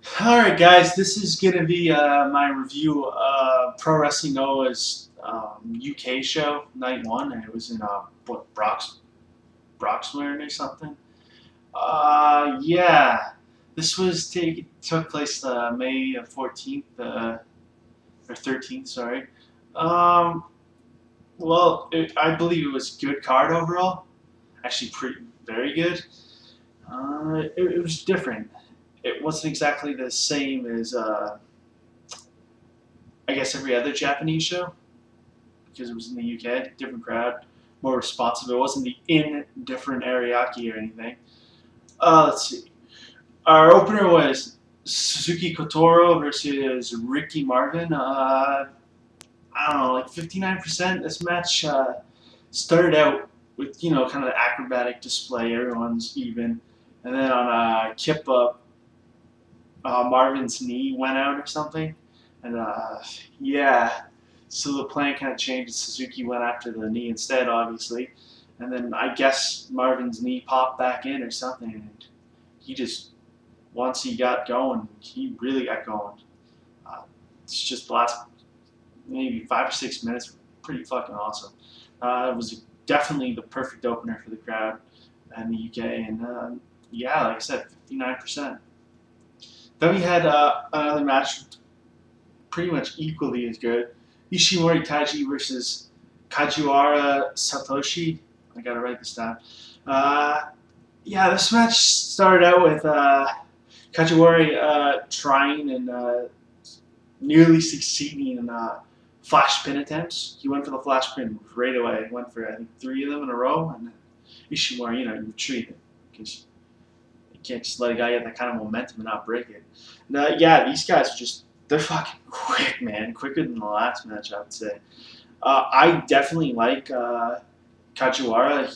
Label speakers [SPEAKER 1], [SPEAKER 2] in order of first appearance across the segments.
[SPEAKER 1] Alright guys, this is going to be my review of Pro Wrestling Noah's UK show, night one, and it was in, Broxbourne or something. Yeah, this took place May 14th, or 13th, sorry. Um, I believe it was a good card overall. Actually, very good. It was different. It wasn't exactly the same as I guess every other Japanese show because it was in the UK, different crowd, more responsive. It wasn't the indifferent Ariake or anything. Let's see. Our opener was Suzuki Kotaro versus Ricky Marvin. I don't know, like 59%. This match started out with kind of the acrobatic display. Everyone's even, and then on a kip up, Marvin's knee went out or something. And yeah, so the plan kind of changed. Suzuki went after the knee instead, obviously. And then I guess Marvin's knee popped back in or something. And he just, once he got going, he really got going. It's just the last maybe 5 or 6 minutes, pretty fucking awesome. It was definitely the perfect opener for the crowd in the UK. And yeah, like I said, 59%. Then we had another match pretty much equally as good. Ishimori Taiji versus Kajiwara Satoshi. I gotta write this down. Yeah, this match started out with Kajiwara trying and nearly succeeding in flash pin attempts. He went for the flash pin right away. He went for, I think, 3 of them in a row. And Ishimori, you retreated because you can't just let a guy get that kind of momentum and not break it. And, yeah, these guys are they're fucking quick, man. Quicker than the last match, I would say. I definitely like Kajiwara.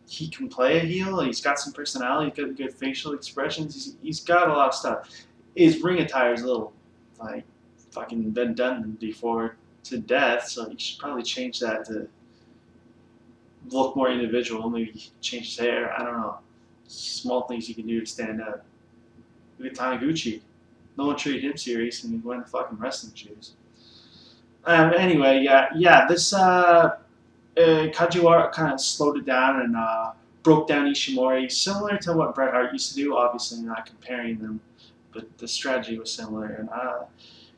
[SPEAKER 1] He can play a heel. He's got some personality. He's got good facial expressions. He's got a lot of stuff. His ring attire is a little, like, fucking been done before to death, so he should probably change that to look more individual. Maybe change his hair. I don't know. Small things he can do to stand out. Look at Taniguchi. No one treated him serious, and he went in fucking wrestling shoes. Anyway, yeah, this Kajiwara kind of slowed it down and broke down Ishimori, similar to what Bret Hart used to do. Obviously, not comparing them, but the strategy was similar. And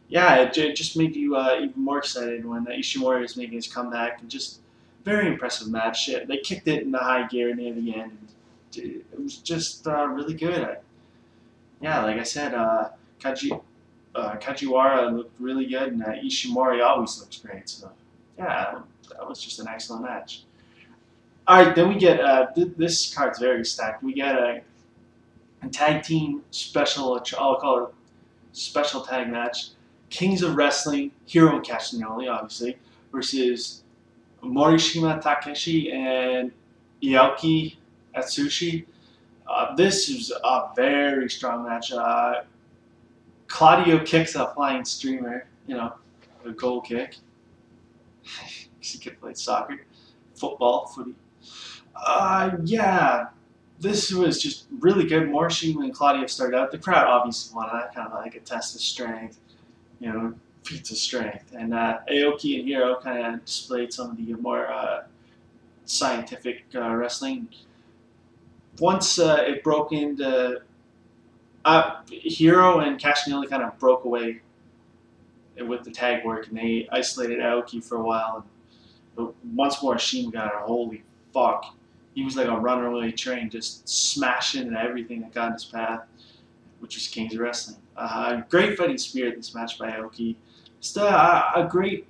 [SPEAKER 1] yeah, it just made you even more excited when Ishimori was making his comeback. And just very impressive match. They kicked it in the high gear near the end. It was just really good. Yeah, like I said, Kajiwara looked really good, and Ishimori always looks great. So, yeah, that was just an excellent match. All right, then we get this card's very stacked. We get a tag team special. I'll call it special tag match. Kings of Wrestling, Hiro and Castagnoli, obviously, versus Morishima, Takeshi, and Aoki, Atsushi. This is a very strong match. Claudio kicks a flying streamer, a goal kick. He could play soccer, footy. Yeah, this was just really good. Morishima and Claudio started out. The crowd obviously wanted that, kind of like a test of strength, feats of strength. And Aoki and Hiro kind of displayed some of the more scientific wrestling. Once it broke into Hiro and Castagnoli kind of broke away with the tag work, and they isolated Aoki for a while. But once more, Shima got her. Holy fuck. He was like a runaway train, just smashing into everything that got in his path, which was Kings of Wrestling. Great fighting spirit, this match by Aoki. Just a great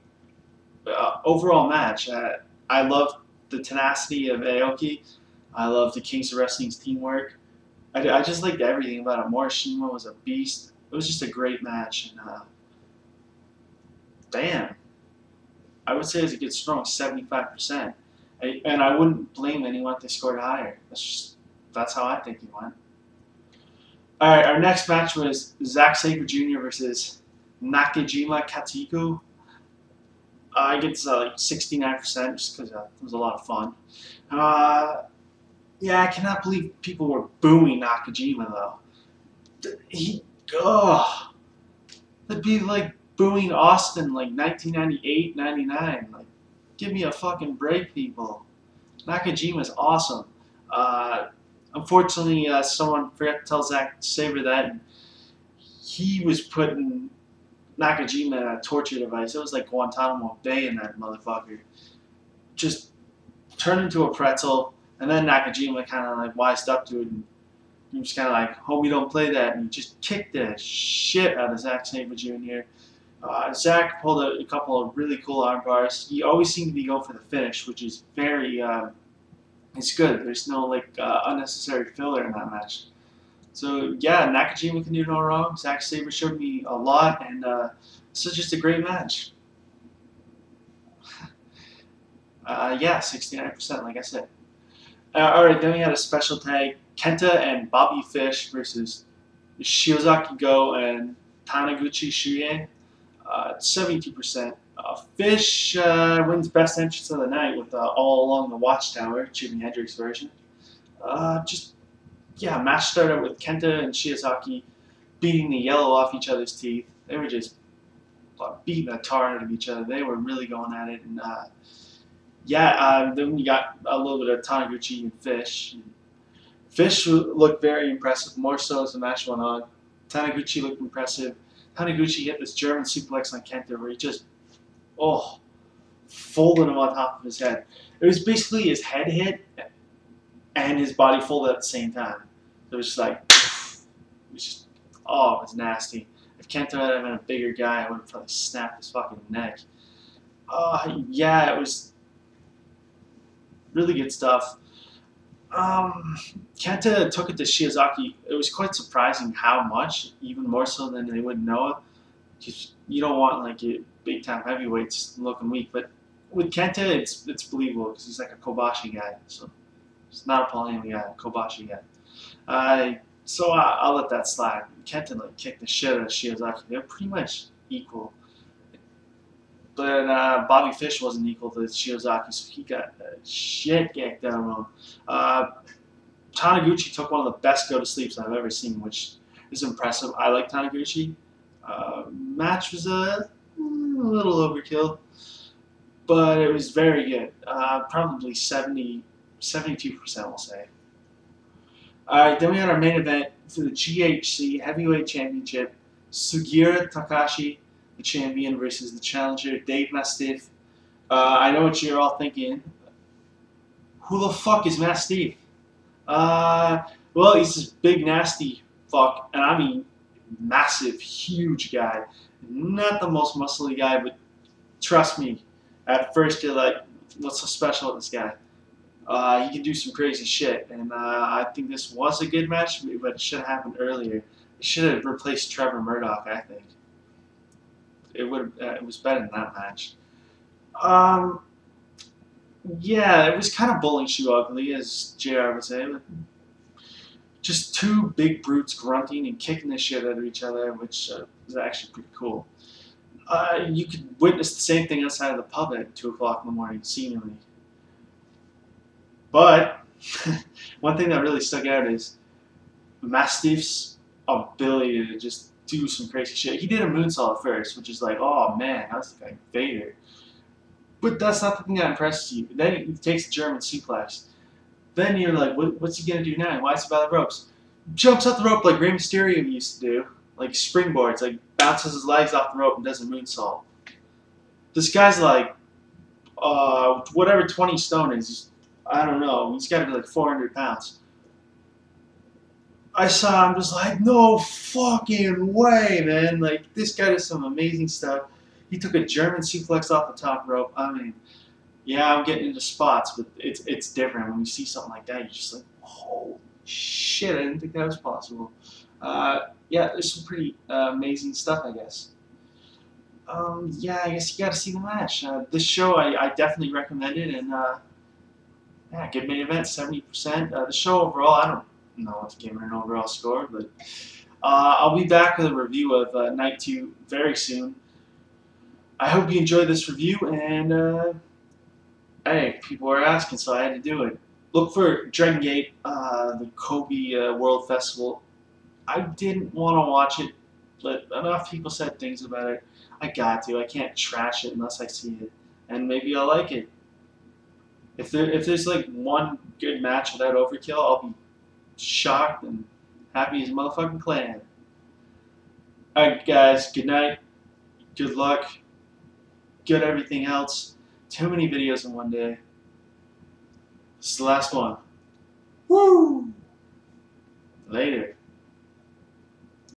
[SPEAKER 1] overall match. I love the tenacity of Aoki. I love the Kings of Wrestling's teamwork. I just liked everything about it. Morishima was a beast. It was just a great match. And damn, I would say it was a good strong 75%. And I wouldn't blame anyone if they scored higher. That's how I think he went. All right, our next match was Zack Sabre Jr. versus Nakajima Katsuhiko. I get like 69% just because it was a lot of fun. Yeah, I cannot believe people were booing Nakajima though. ugh. That'd be like booing Austin like 1998, 99. Like, give me a fucking break, people. Nakajima's awesome. Uh, Unfortunately, someone forgot to tell Zack Sabre that, and he was putting Nakajima in a torture device. It was like Guantanamo Bay in that motherfucker. Just turned into a pretzel, and then Nakajima kind of like wised up to it, and he was kind of like, "Homie, don't play that," and he just kicked the shit out of Zack Sabre Jr. Zack pulled a couple of really cool arm bars. He always seemed to be going for the finish, which is very, it's good. There's no like unnecessary filler in that match. So yeah, Nakajima can do no wrong. Zack Sabre showed me a lot, and this is just a great match. Yeah, 69%, like I said. All right, then we had a special tag: Kenta and Bobby Fish versus Shiozaki Go and Taniguchi Shuhei. 72%. Fish wins best entrance of the night with All Along the Watchtower, Jimi Hendrix version. Yeah, match started with Kenta and Shiozaki beating the yellow off each other's teeth. They were just beating the tar out of each other. They were really going at it. And then we got a little bit of Taniguchi and Fish. Fish looked very impressive, more so as the match went on. Taniguchi looked impressive. Taniguchi hit this German suplex on Kenta where he just, folded him on top of his head. It was basically his head hit and his body folded at the same time. It was just like, it was nasty. If Kenta had been a bigger guy, I would have probably snapped his fucking neck. Yeah, it was really good stuff. Kenta took it to Shiozaki. It was quite surprising how much, even more so than they would know. Because you don't want like big time heavyweights looking weak, but with Kenta, it's believable because he's like a Kobashi guy. So it's not a Paulian guy, a Kobashi guy. So I'll let that slide. Kenta like kicked the shit out of Shiozaki. They're pretty much equal. But Bobby Fish wasn't equal to Shiozaki, so he got shit kicked out of him. Taniguchi took one of the best go-to-sleeps I've ever seen, which is impressive. I like Taniguchi. Match was a little overkill, but it was very good. Probably 72%, we'll say. Alright, then we had our main event for the GHC Heavyweight Championship. Sugiura Takashi, the champion, versus the challenger, Dave Mastiff. I know what you're all thinking. Who the fuck is Mastiff? Well, he's this big, nasty fuck, and I mean massive, huge guy. Not the most muscly guy, but trust me, at first you're like, what's so special with this guy? He can do some crazy shit, and I think this was a good match, but it should have happened earlier. It should have replaced Trevor Murdoch, I think. It was better than that match. Yeah, it was kind of bowling shoe ugly, as JR would say. But just two big brutes grunting and kicking the shit out of each other, which was actually pretty cool. You could witness the same thing outside of the pub at 2 o'clock in the morning, seemingly. But one thing that really stuck out is Mastiff's ability to just do some crazy shit. He did a moonsault at first, which is like, oh man, that's like Vader. But that's not the thing that impresses you. Then he takes the German suplex. Then you're like, what's he gonna do now? Why is he by the ropes? Jumps off the rope like Rey Mysterio used to do, like springboards, like bounces his legs off the rope and does a moonsault. This guy's like, whatever 20 stone is. I don't know. He's got to be like 400 pounds. I saw him just like, no fucking way, man. Like, this guy does some amazing stuff. He took a German suplex off the top rope. I mean, yeah, I'm getting into spots, but it's different. When you see something like that, you're just like, holy shit, I didn't think that was possible. Yeah, there's some pretty amazing stuff, I guess. Yeah, I guess you got to see the match. This show, I definitely recommend it, and yeah, good main event, 70%. The show overall, I don't know what to give it an overall score, but I'll be back with a review of Night 2 very soon. I hope you enjoyed this review, and hey, people were asking, so I had to do it. Look for Dragon Gate, the Kobe World Festival. I didn't want to watch it enough people said things about it. I got to. I can't trash it unless I see it, and maybe I'll like it. If there's like one good match without overkill, I'll be shocked and happy as a motherfucking clam. Alright guys, good night, good luck, good everything else. Too many videos in one day. This is the last one. Woo! Later.